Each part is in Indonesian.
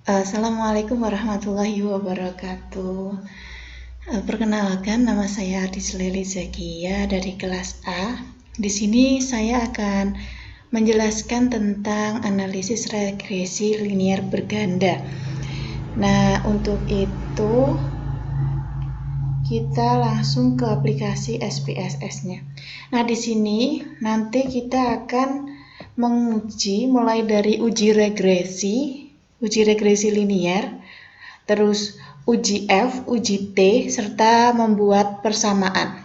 Assalamualaikum warahmatullahi wabarakatuh. Perkenalkan, nama saya Adis Leli Zakia dari kelas A. Di sini saya akan menjelaskan tentang analisis regresi linier berganda. Nah, untuk itu kita langsung ke aplikasi SPSS-nya. Nah, di sini nanti kita akan menguji mulai dari uji regresi linier, terus uji F, uji T, serta membuat persamaan.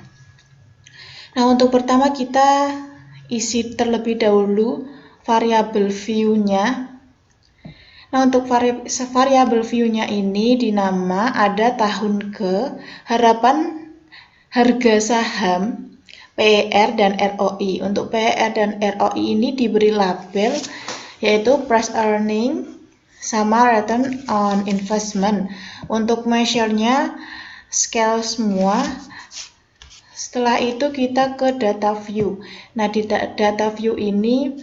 Nah, untuk pertama kita isi terlebih dahulu variabel view-nya. Nah, untuk variabel view-nya ini dinama ada tahun ke, harapan harga saham, PER dan ROI. Untuk PER dan ROI ini diberi label yaitu price earning sama return on investment. Untuk measure-nya scale semua. Setelah itu kita ke data view. Nah, di data view ini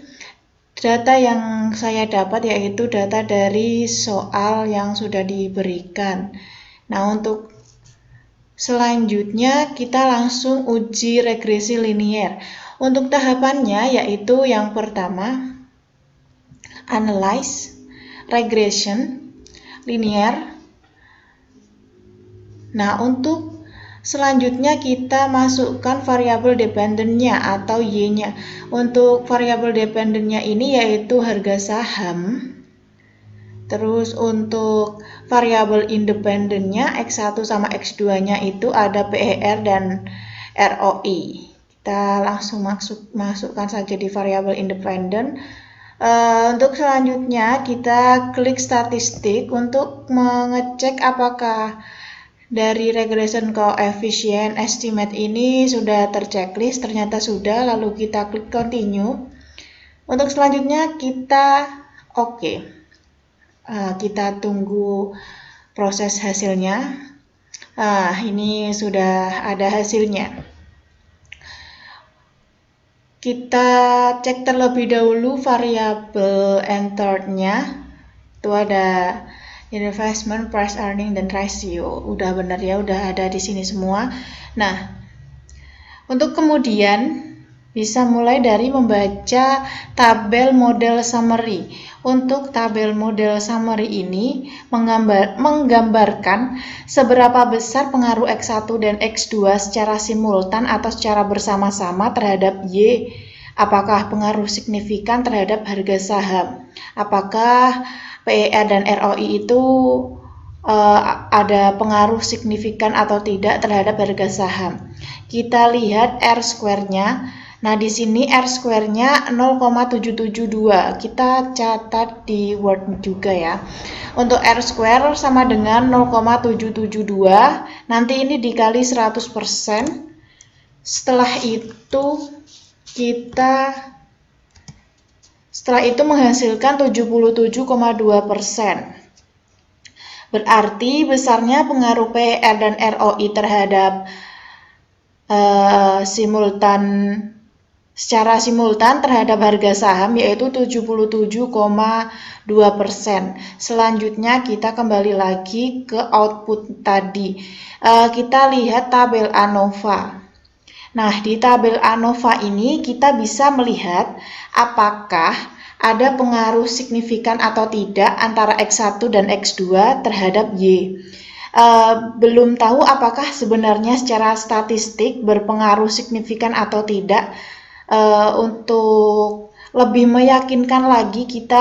data yang saya dapat yaitu data dari soal yang sudah diberikan. Nah, untuk selanjutnya kita langsung uji regresi linier. Untuk tahapannya yaitu yang pertama analyze, regression, linear. Nah, untuk selanjutnya kita masukkan variabel dependent-nya atau Y-nya. Untuk variabel dependent-nya ini yaitu harga saham. Terus untuk variabel independen-nya X1 sama X2-nya itu ada PER dan ROI. Kita langsung masukkan saja di variabel independen. Untuk selanjutnya kita klik statistik untuk mengecek apakah dari regression coefficient estimate ini sudah terchecklist. Ternyata sudah, lalu kita klik continue. Untuk selanjutnya kita oke. Kita tunggu proses hasilnya. Ini sudah ada hasilnya. Kita cek terlebih dahulu variabel entered-nya. Itu ada investment, price earning, dan ratio. Udah benar ya, udah ada di sini semua. Nah, untuk kemudian bisa mulai dari membaca tabel model summary. Untuk tabel model summary ini menggambarkan seberapa besar pengaruh X1 dan X2 secara simultan atau secara bersama-sama terhadap Y. Apakah pengaruh signifikan terhadap harga saham? Apakah PER dan ROI itu ada pengaruh signifikan atau tidak terhadap harga saham? Kita lihat R square-nya. Nah, di sini R square-nya 0,772. Kita catat di Word juga ya. Untuk R square sama dengan 0,772. Nanti ini dikali 100%. Setelah itu menghasilkan 77,2%. Berarti besarnya pengaruh PER dan ROI terhadap secara simultan terhadap harga saham yaitu 77,2%. Selanjutnya kita kembali lagi ke output tadi. Kita lihat tabel ANOVA. Nah, di tabel ANOVA ini kita bisa melihat apakah ada pengaruh signifikan atau tidak antara X1 dan X2 terhadap Y. Belum tahu apakah sebenarnya secara statistik berpengaruh signifikan atau tidak. Untuk lebih meyakinkan lagi kita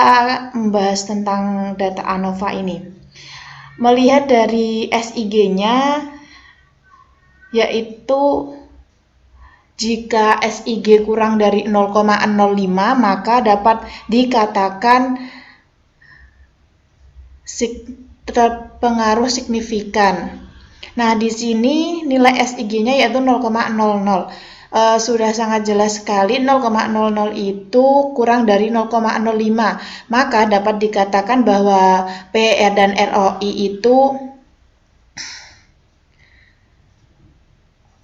membahas tentang data ANOVA ini. Melihat dari SIG-nya yaitu jika SIG kurang dari 0,05 maka dapat dikatakan terpengaruh signifikan. Nah, di sini nilai SIG-nya yaitu 0,00. Sudah sangat jelas sekali 0,00 itu kurang dari 0,05. Maka dapat dikatakan bahwa PER dan ROI itu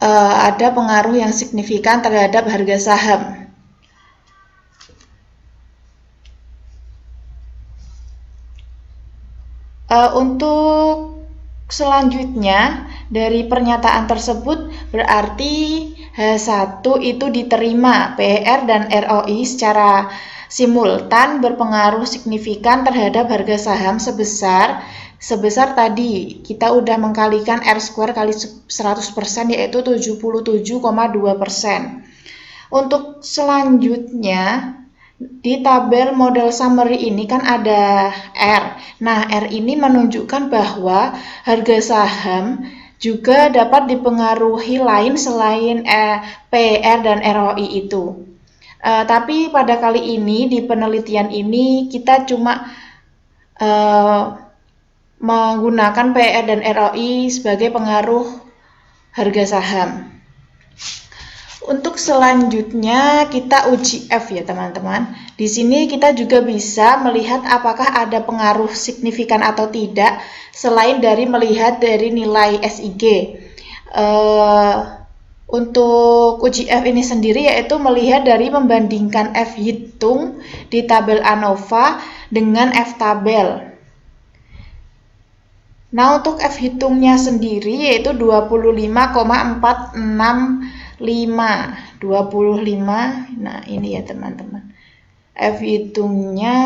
ada pengaruh yang signifikan terhadap harga saham. Untuk selanjutnya dari pernyataan tersebut berarti H1 itu diterima PER dan ROI secara simultan berpengaruh signifikan terhadap harga saham sebesar tadi kita udah mengkalikan R² kali 100% yaitu 77,2%. Untuk selanjutnya di tabel model summary ini kan ada R. Nah, R ini menunjukkan bahwa harga saham juga dapat dipengaruhi lain selain PER dan ROI itu. Tapi pada kali ini di penelitian ini kita cuma menggunakan PER dan ROI sebagai pengaruh harga saham. Untuk selanjutnya kita uji F ya teman-teman. Di sini kita juga bisa melihat apakah ada pengaruh signifikan atau tidak selain dari melihat dari nilai SIG. Untuk uji F ini sendiri yaitu melihat dari membandingkan F hitung di tabel ANOVA dengan F tabel. Nah, untuk F hitungnya sendiri yaitu 25,465. 25. Nah, ini ya teman-teman. F hitungnya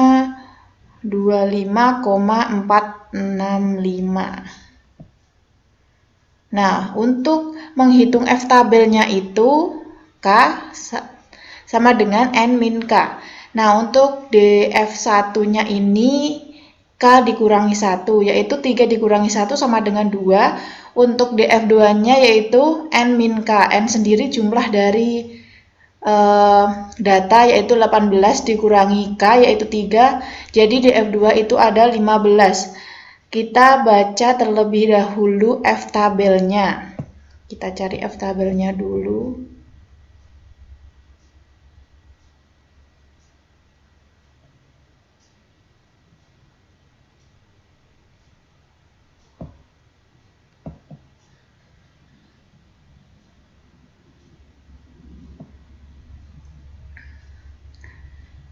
25,465. Nah, untuk menghitung F tabelnya itu K sama dengan N min K. Nah, untuk DF1-nya ini K dikurangi 1, yaitu 3 dikurangi 1 sama dengan 2. Untuk DF2-nya yaitu N min K. N sendiri jumlah dari data yaitu 18 dikurangi K yaitu 3. Jadi DF2 itu ada 15. Kita baca terlebih dahulu F tabelnya. Kita cari F tabelnya dulu.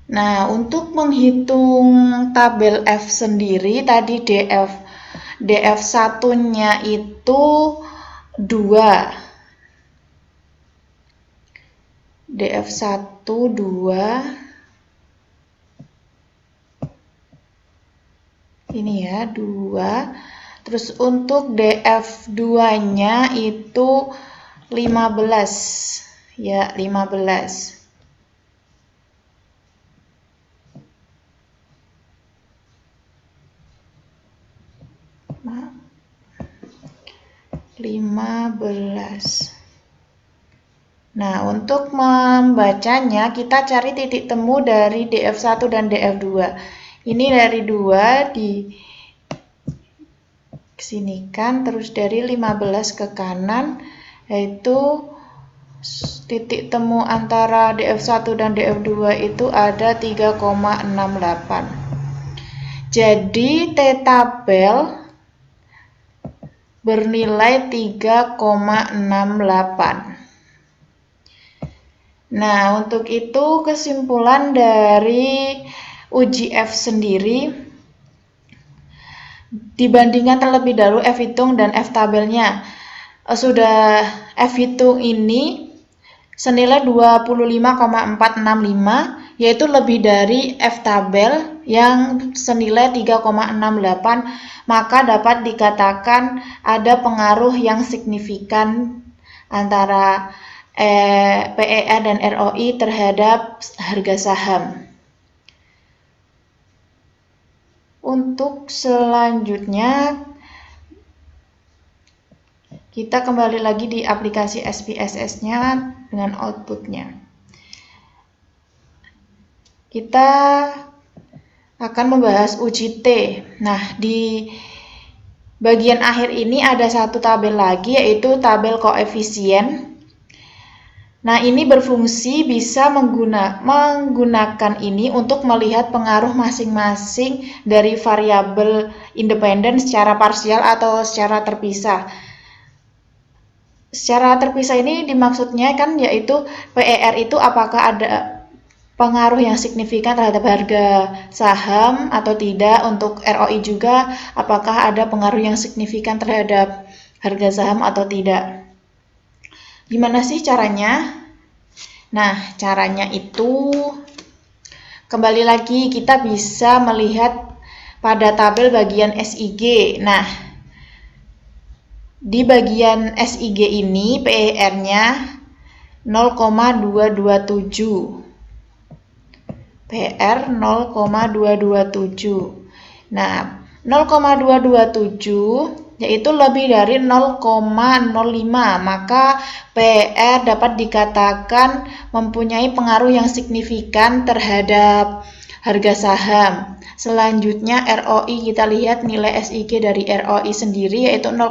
Nah, untuk menghitung tabel F sendiri tadi DF1-nya itu 2. DF1 2. Ini ya, 2. Terus untuk DF2-nya itu 15. Ya, 15. 15. Nah, untuk membacanya kita cari titik temu dari DF1 dan DF2. Ini dari 2 kesinikan, terus dari 15 ke kanan, yaitu titik temu antara DF1 dan DF2 itu ada 3,68. Jadi T tabel bernilai 3,68. Nah, untuk itu kesimpulan dari uji F sendiri dibandingkan terlebih dahulu F hitung dan F tabelnya. Sudah F hitung ini senilai 25,465 yaitu lebih dari F tabel yang senilai 3,68, maka dapat dikatakan ada pengaruh yang signifikan antara PER dan ROI terhadap harga saham. Untuk selanjutnya kita kembali lagi di aplikasi SPSS-nya dengan outputnya. Kita akan membahas uji T. Nah, di bagian akhir ini ada satu tabel lagi yaitu tabel koefisien. Nah, ini berfungsi bisa menggunakan ini untuk melihat pengaruh masing-masing dari variabel independen secara parsial atau secara terpisah. Secara terpisah ini dimaksudnya kan yaitu PER itu apakah ada pengaruh yang signifikan terhadap harga saham atau tidak. Untuk ROI juga, apakah ada pengaruh yang signifikan terhadap harga saham atau tidak. Gimana sih caranya? Nah, caranya itu kembali lagi kita bisa melihat pada tabel bagian SIG. Nah, di bagian SIG ini PER-nya 0,227. PR 0,227. Nah, 0,227 yaitu lebih dari 0,05, maka PR dapat dikatakan mempunyai pengaruh yang signifikan terhadap harga saham. Selanjutnya ROI, kita lihat nilai SIG dari ROI sendiri yaitu 0,00.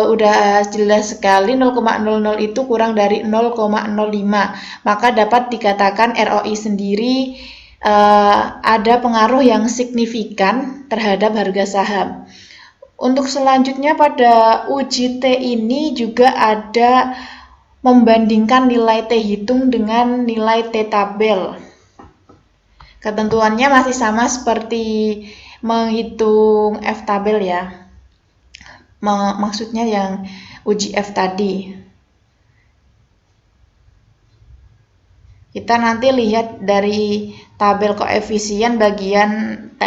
Udah jelas sekali 0,00 itu kurang dari 0,05, maka dapat dikatakan ROI sendiri ada pengaruh yang signifikan terhadap harga saham. Untuk selanjutnya pada uji T ini juga ada membandingkan nilai T hitung dengan nilai T tabel. Ketentuannya masih sama seperti menghitung F tabel ya. Maksudnya yang uji F tadi. Kita nanti lihat dari tabel koefisien bagian T.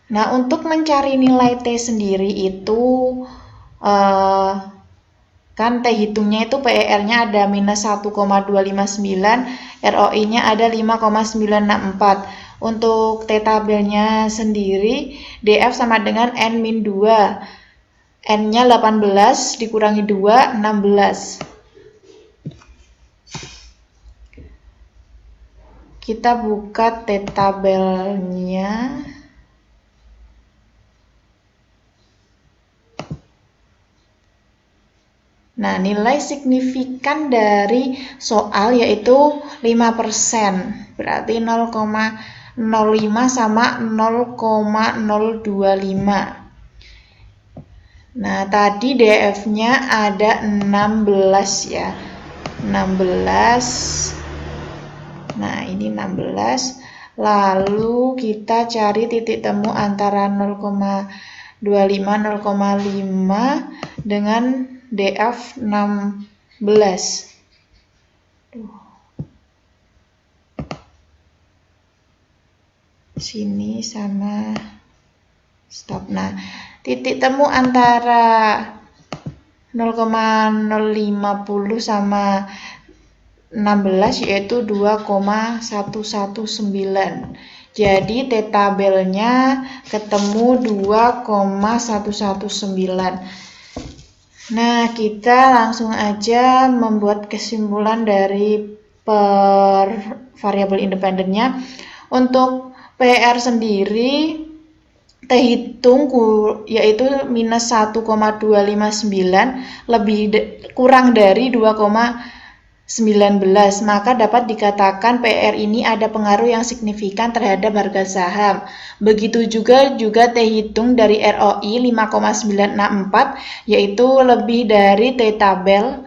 Nah, untuk mencari nilai T sendiri itu kan T hitungnya itu PER-nya ada minus 1,259, ROI-nya ada 5,964. Untuk T tabelnya sendiri, DF sama dengan N-2. N-nya 18 dikurangi 2, 16. Kita buka T tabelnya. Nah, nilai signifikan dari soal yaitu 5%. Berarti 0,05 sama 0,025. Nah, tadi DF-nya ada 16 ya. 16. Nah, ini 16. Lalu kita cari titik temu antara 0,25, 0,5 dengan DF 16. Sini sama stop. Nah, titik temu antara 0,050 sama 16 yaitu 2,119. Jadi T tabelnya ketemu 2,119. Nah, kita langsung aja membuat kesimpulan dari per variabel independennya. Untuk PR sendiri T hitung yaitu minus 1,259 kurang dari 2,19, maka dapat dikatakan PR ini ada pengaruh yang signifikan terhadap harga saham. Begitu juga T hitung dari ROI 5,964 yaitu lebih dari T tabel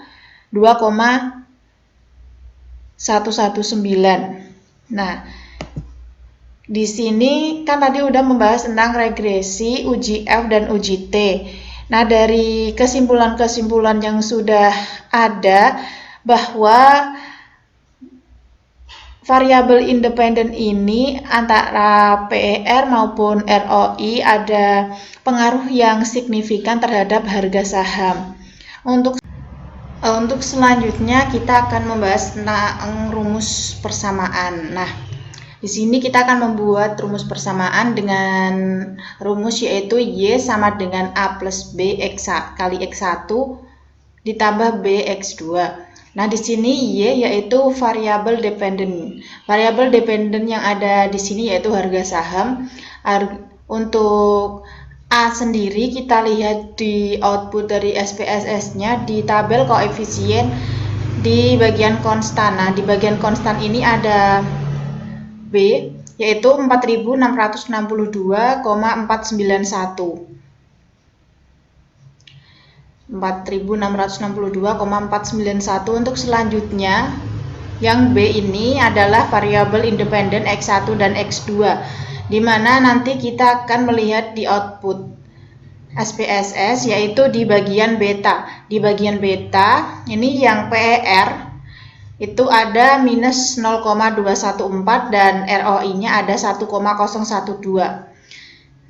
2,119. Nah, di sini kan tadi udah membahas tentang regresi, uji F dan uji T. Nah, dari kesimpulan-kesimpulan yang sudah ada bahwa variabel independen ini antara PER maupun ROI ada pengaruh yang signifikan terhadap harga saham. Untuk selanjutnya kita akan membahas tentang rumus persamaan. Nah, di sini kita akan membuat rumus persamaan dengan rumus yaitu Y sama dengan A plus B kali X1 ditambah B X2. Nah, di sini Y yaitu variabel dependen. Variabel dependen yang ada di sini yaitu harga saham. Untuk A sendiri kita lihat di output dari SPSS-nya di tabel koefisien di bagian konstan. Nah, di bagian konstan ini ada B yaitu 4.662,491. 4.662,491. Untuk selanjutnya Yang B ini adalah variabel independen X1 dan X2, di mana nanti kita akan melihat di output SPSS yaitu di bagian beta. Di bagian beta ini yang PER itu ada minus 0,214 dan ROI-nya ada 1,012.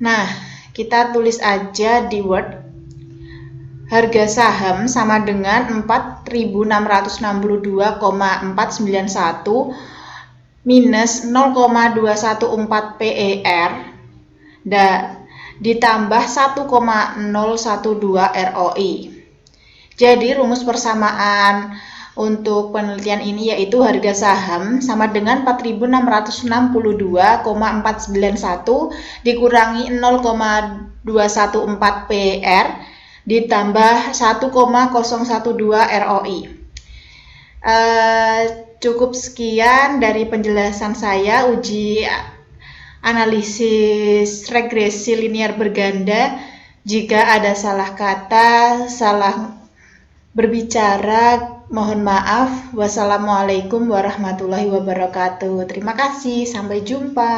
Nah, kita tulis aja di Word. Harga saham sama dengan 4.662,491 minus 0,214 PER ditambah 1,012 ROI. Jadi rumus persamaan untuk penelitian ini yaitu harga saham sama dengan 4.662,491 dikurangi 0,214 PER ditambah 1,012 ROI. Cukup sekian dari penjelasan saya uji analisis regresi linear berganda. Jika ada salah kata, salah berbicara, mohon maaf. Wassalamualaikum warahmatullahi wabarakatuh. Terima kasih, sampai jumpa.